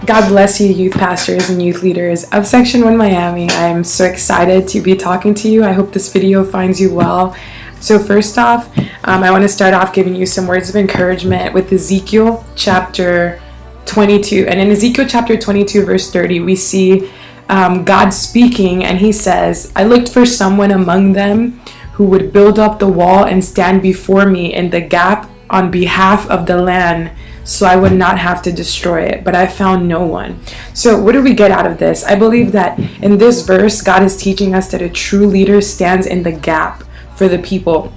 God bless you, youth pastors and youth leaders of Section 1 Miami. I'm so excited to be talking to you. I hope this video finds you well. So first off, I want to start off giving you some words of encouragement with Ezekiel chapter 22. And in Ezekiel chapter 22, verse 30, we see God speaking, and he says, "I looked for someone among them who would build up the wall and stand before me in the gap on behalf of the land, so I would not have to destroy it, but I found no one." So what do we get out of this? I believe that in this verse, God is teaching us that a true leader stands in the gap for the people.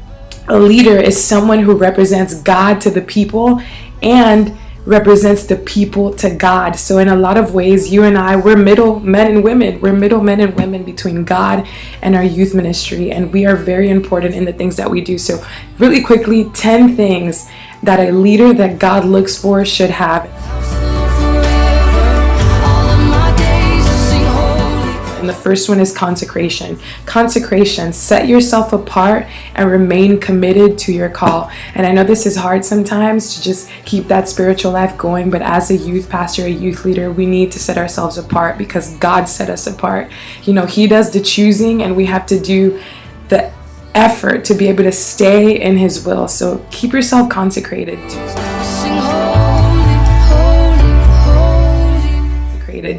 A leader is someone who represents God to the people and represents the people to God. So in a lot of ways, you and I, we're middle men and women. We're middle men and women between God and our youth ministry, and we are very important in the things that we do. So really quickly, 10 things that a leader that God looks for should have. And the first one is consecration. Consecration, set yourself apart and remain committed to your call. And I know this is hard sometimes to just keep that spiritual life going, but as a youth pastor, a youth leader, we need to set ourselves apart because God set us apart. You know, he does the choosing and we have to do the effort to be able to stay in his will. So keep yourself consecrated.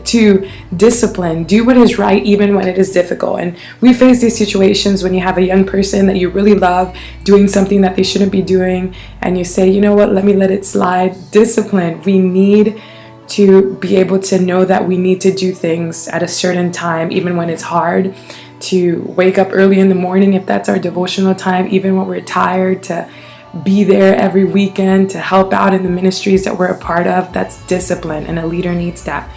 To discipline, do what is right even when it is difficult. And we face these situations when you have a young person that you really love doing something that they shouldn't be doing, and you say, you know what, let me let it slide. Discipline. We need to be able to know that we need to do things at a certain time even when it's hard, to wake up early in the morning if that's our devotional time, even when we're tired, to be there every weekend, to help out in the ministries that we're a part of. That's discipline, and a leader needs that.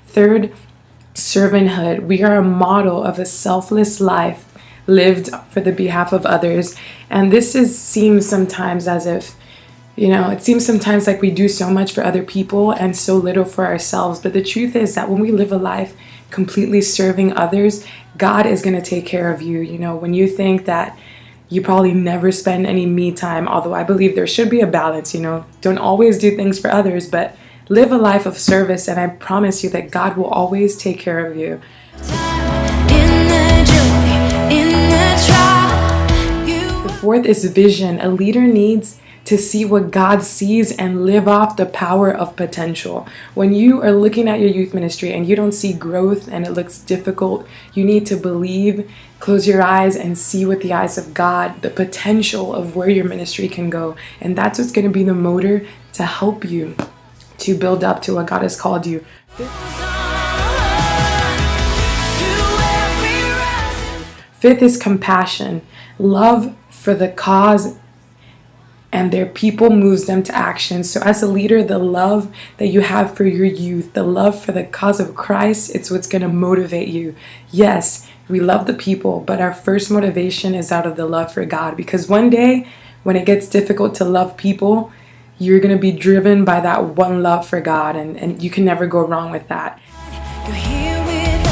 Third, servanthood. We are a model of a selfless life lived for the behalf of others. And seems sometimes as if, it seems sometimes like we do so much for other people and so little for ourselves. But the truth is that when we live a life completely serving others, God is going to take care of you. When you think that you probably never spend any me time, although I believe there should be a balance, Don't always do things for others, but live a life of service, and I promise you that God will always take care of you. The fourth is vision. A leader needs to see what God sees and live off the power of potential. When you are looking at your youth ministry and you don't see growth and it looks difficult, you need to believe, close your eyes and see with the eyes of God the potential of where your ministry can go. And that's what's going to be the motor to help you to build up to what God has called you. Fifth is compassion. Love for the cause and their people moves them to action. So as a leader, the love that you have for your youth, the love for the cause of Christ, it's what's going to motivate you. Yes, we love the people, but our first motivation is out of the love for God. Because one day, when it gets difficult to love people, you're going to be driven by that one love for God, and you can never go wrong with that. You're here with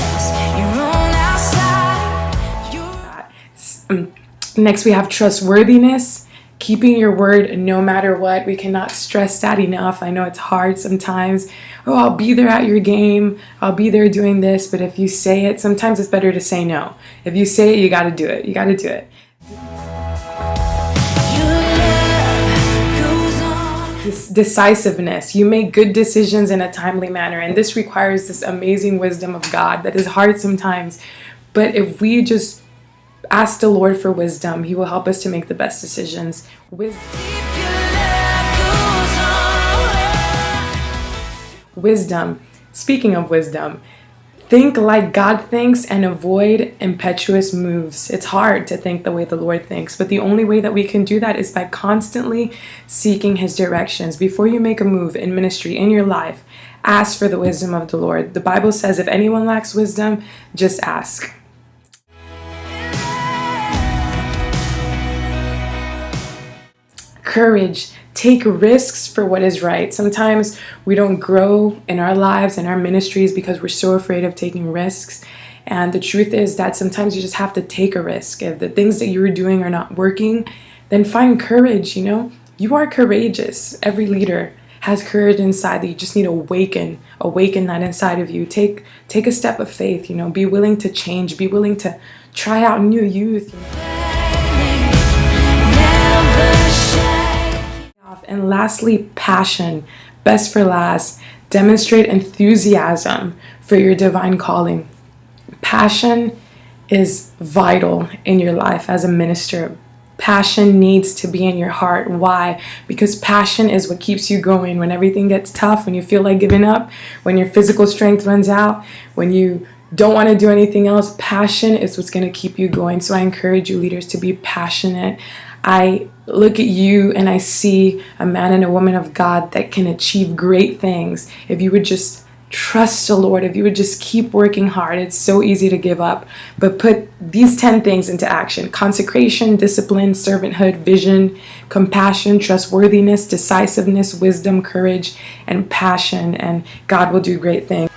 us. Next, we have trustworthiness. Keeping your word no matter what. We cannot stress that enough. I know it's hard sometimes. Oh, I'll be there at your game. I'll be there doing this. But if you say it, sometimes it's better to say no. If you say it, you got to do it. You got to do it. Decisiveness. You make good decisions in a timely manner. And this requires this amazing wisdom of God that is hard sometimes. But if we just ask the Lord for wisdom, he will help us to make the best decisions. Wisdom. Speaking of wisdom, think like God thinks and avoid impetuous moves. It's hard to think the way the Lord thinks, but the only way that we can do that is by constantly seeking his directions. Before you make a move in ministry, in your life, ask for the wisdom of the Lord. The Bible says if anyone lacks wisdom, just ask. Courage. Take risks for what is right. Sometimes we don't grow in our lives and our ministries because we're so afraid of taking risks. And the truth is that sometimes you just have to take a risk. If the things that you're doing are not working, then find courage, You are courageous. Every leader has courage inside that you just need to awaken that inside of you. Take a step of faith, be willing to change, be willing to try out new youth. And lastly, passion. Best for last, demonstrate enthusiasm for your divine calling. Passion is vital in your life as a minister. Passion needs to be in your heart. Why? Because passion is what keeps you going when everything gets tough, when you feel like giving up, when your physical strength runs out, when you don't want to do anything else. Passion is what's going to keep you going. So I encourage you, leaders, to be passionate. I look at you and I see a man and a woman of God that can achieve great things if you would just trust the Lord, if you would just keep working hard. It's so easy to give up, but put these 10 things into action: consecration, discipline, servanthood, vision, compassion, trustworthiness, decisiveness, wisdom, courage, and passion, and God will do great things.